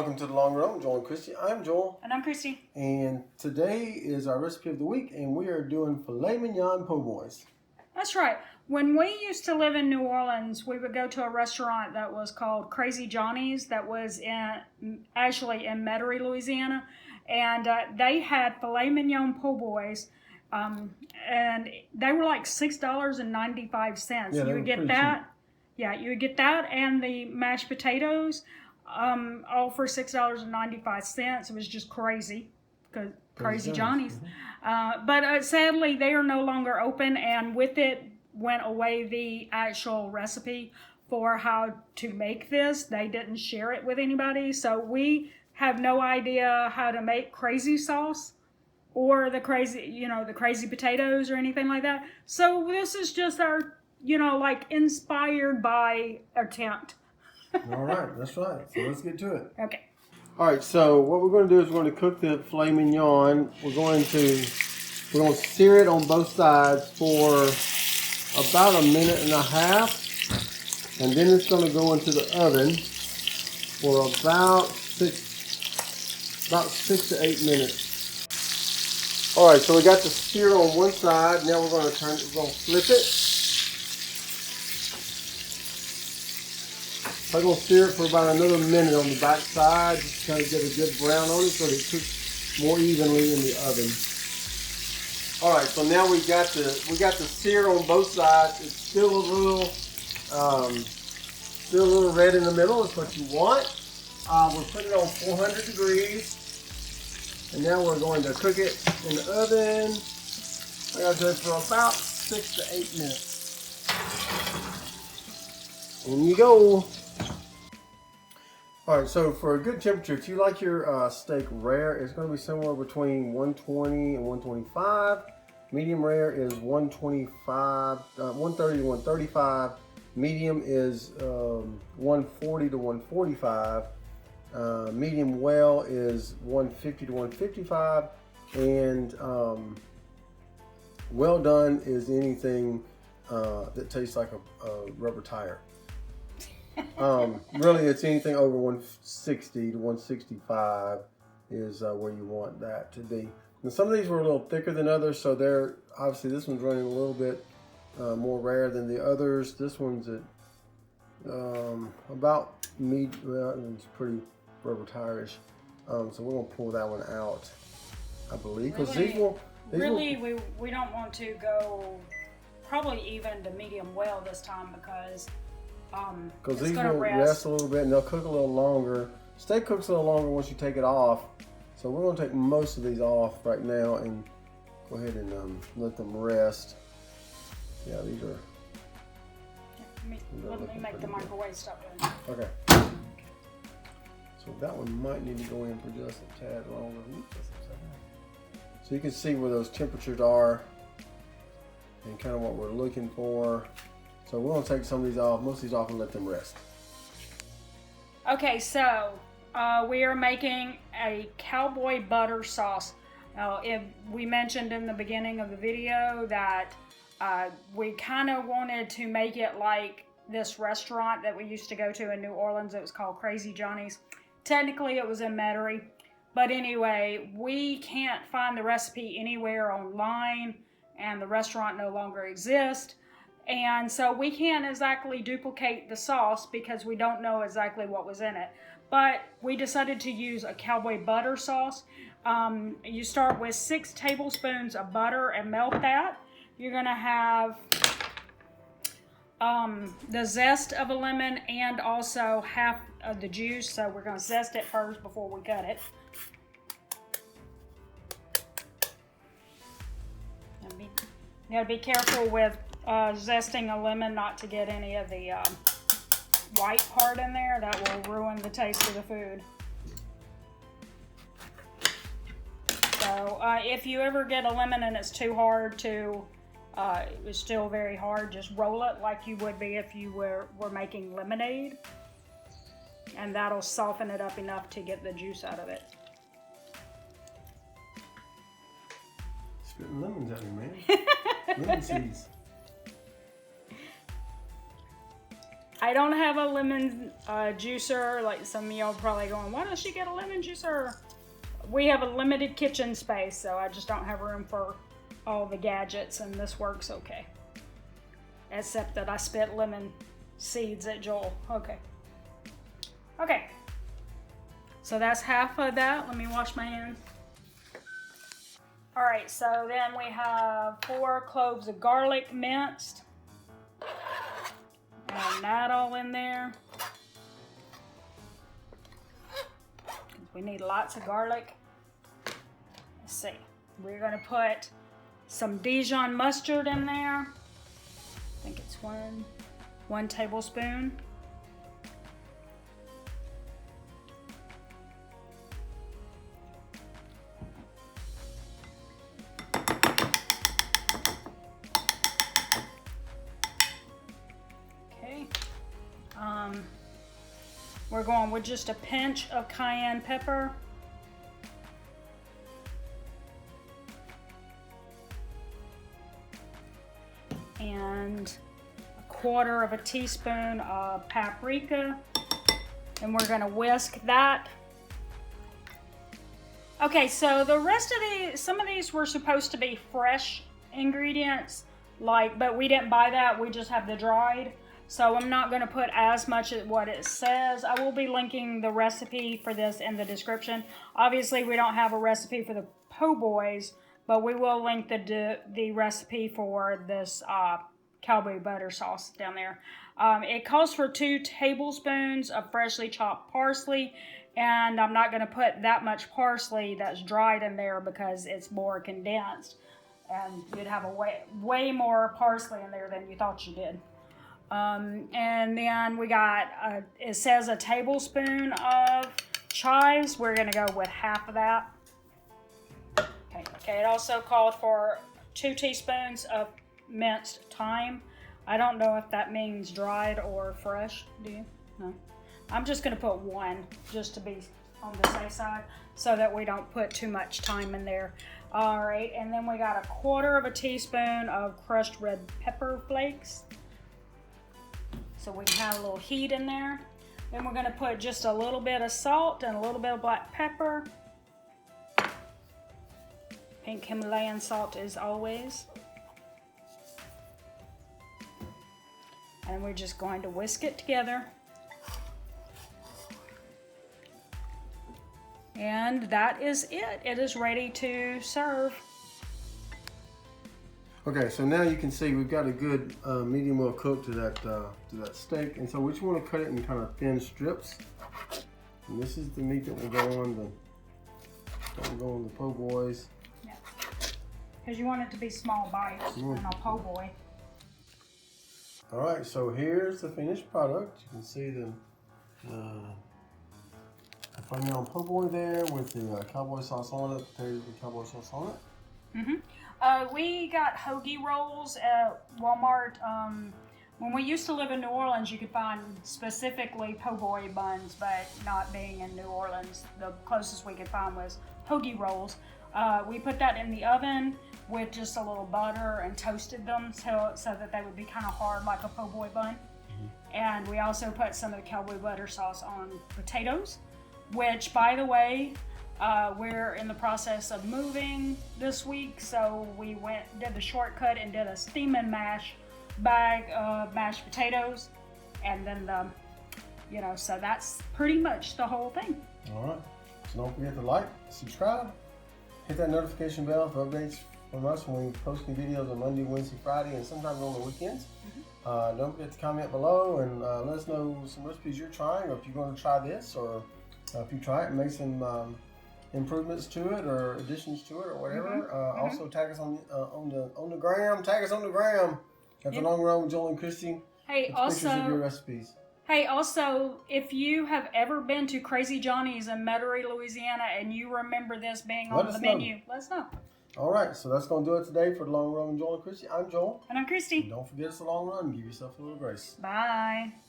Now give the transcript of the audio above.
Welcome to The Long Run, Joel and Christy. I'm Joel. And I'm Christy. And today is our recipe of the week, and we are doing filet mignon po' boys. That's right. When we used to live in New Orleans, we would go to a restaurant that was called Crazy Johnny's that was actually in Metairie, Louisiana. And they had filet mignon po' boys. And they were like $6.95. Yeah, you would get that. Cheap. Yeah, you would get that and the mashed potatoes. All for $6.95. It was just crazy, because Crazy Johnny's. But sadly, they are no longer open, and with it went away the actual recipe for how to make this. They didn't share it with anybody, so we have no idea how to make crazy sauce or the crazy potatoes or anything like that. So this is just our, like inspired by attempt. All right, that's right. So let's get to it. Okay. All right, so what we're going to do is we're going to cook the filet mignon. We're going to sear it on both sides for about 1.5 minutes, and then it's going to go into the oven for about 6 to 8 minutes. All right, so we got the sear on one side. Now we're going to flip it. I'm going to sear it for about another minute on the back side, just kind of get a good brown on it so that it cooks more evenly in the oven. All right, so now we got the sear on both sides. It's still a little red in the middle. Is what you want. We're putting it on 400 degrees, and now we're going to cook it in the oven. Like I said, for about 6 to 8 minutes. In you go. All right, so for a good temperature, if you like your steak rare, it's going to be somewhere between 120 and 125. Medium rare is 125, 130 to 135. Medium is 140 to 145. Medium well is 150 to 155. And well done is anything that tastes like a rubber tire. Really, it's anything over 160 to 165 is where you want that to be. And some of these were a little thicker than others, so they're obviously this one's running a little bit more rare than the others. This one's at about it's pretty rubber tire-ish. So we're gonna pull that one out, I believe, because we don't want to go probably even to medium well this time because these will rest a little bit and they'll cook a little longer. Steak cooks a little longer once you take it off. So we're going to take most of these off right now and go ahead and let them rest. Yeah, these are... Let me make the microwave stop in. Okay. So that one might need to go in for just a tad longer. So you can see where those temperatures are and kind of what we're looking for. So we're going to take some of these off, most of these off, and let them rest. Okay, so we are making a cowboy butter sauce. Now, if we mentioned in the beginning of the video that we kind of wanted to make it like this restaurant that we used to go to in New Orleans. It was called Crazy Johnny's. Technically, it was in Metairie. But anyway, we can't find the recipe anywhere online, and the restaurant no longer exists. And so we can't exactly duplicate the sauce because we don't know exactly what was in it. But we decided to use a cowboy butter sauce. You start with 6 tablespoons of butter and melt that. You're going to have the zest of a lemon and also half of the juice. So we're going to zest it first before we cut it. You got to be careful with zesting a lemon not to get any of the white part in there. That will ruin the taste of the food. So if you ever get a lemon and it's too hard to, it's still very hard, just roll it like you would be if you were making lemonade. And that'll soften it up enough to get the juice out of it. Spitting lemons at me, man. Lemon seeds. I don't have a lemon juicer. Like some of y'all probably going, why does she get a lemon juicer? We have a limited kitchen space, so I just don't have room for all the gadgets, and this works okay. Except that I spit lemon seeds at Joel. Okay. Okay. So that's half of that. Let me wash my hands. All right, so then we have 4 cloves of garlic minced. And that all in there. We need lots of garlic. Let's see. We're going to put some Dijon mustard in there. I think it's one tablespoon. Okay. We're going with just a pinch of cayenne pepper. And a 1/4 of a teaspoon of paprika. And we're gonna whisk that. Okay, so the rest of some of these were supposed to be fresh ingredients, but we didn't buy that, we just have the dried. So I'm not gonna put as much as what it says. I will be linking the recipe for this in the description. Obviously, we don't have a recipe for the po' boys, but we will link the recipe for this cowboy butter sauce down there. It calls for 2 tablespoons of freshly chopped parsley, and I'm not going to put that much parsley that's dried in there because it's more condensed, and you'd have a way more parsley in there than you thought you did. And then we got, it says a tablespoon of chives. We're going to go with half of that. Okay, it also called for 2 teaspoons of minced thyme. I don't know if that means dried or fresh. Do you? No. I'm just going to put 1 just to be on the safe side so that we don't put too much thyme in there. All right, and then we got a 1/4 of a teaspoon of crushed red pepper flakes. So we can have a little heat in there. Then we're going to put just a little bit of salt and a little bit of black pepper. Pink Himalayan salt as always. And we're just going to whisk it together. And that is it. It is ready to serve. Okay, so now you can see we've got a good medium well cooked to that steak, and so we just want to cut it in kind of thin strips. And this is the meat that will go on the po' boys. Yeah, because you want it to be small bites and a po' boy. All right, so here's the finished product. You can see the Parmesan po' boy there with the cowboy sauce on it, potatoes with cowboy sauce on it. We got hoagie rolls at Walmart. When we used to live in New Orleans, you could find specifically po' boy buns, but not being in New Orleans, the closest we could find was hoagie rolls. We put that in the oven with just a little butter and toasted them so that they would be kind of hard like a po' boy bun. And we also put some of the cowboy butter sauce on potatoes, which, by the way, we're in the process of moving this week, so we did the shortcut and did a steam and mash bag of mashed potatoes, and then so that's pretty much the whole thing. All right, so don't forget to like, subscribe, hit that notification bell for updates from us when we post new videos on Monday, Wednesday, Friday, and sometimes on the weekends. Don't forget to comment below and let us know some recipes you're trying, or if you're going to try this, or if you try it and make some improvements to it or additions to it or whatever. Also tag us on the gram. Tag us on the gram at the Long Run with Joel and Christy. Hey, pictures of your recipes. Hey, also, if you have ever been to Crazy Johnny's in Metairie, Louisiana, and you remember this being on the menu, let us know. All right, so that's going to do it today for the Long Run with Joel and Christy. I'm Joel. And I'm Christy. And don't forget it's a long run. Give yourself a little grace. Bye.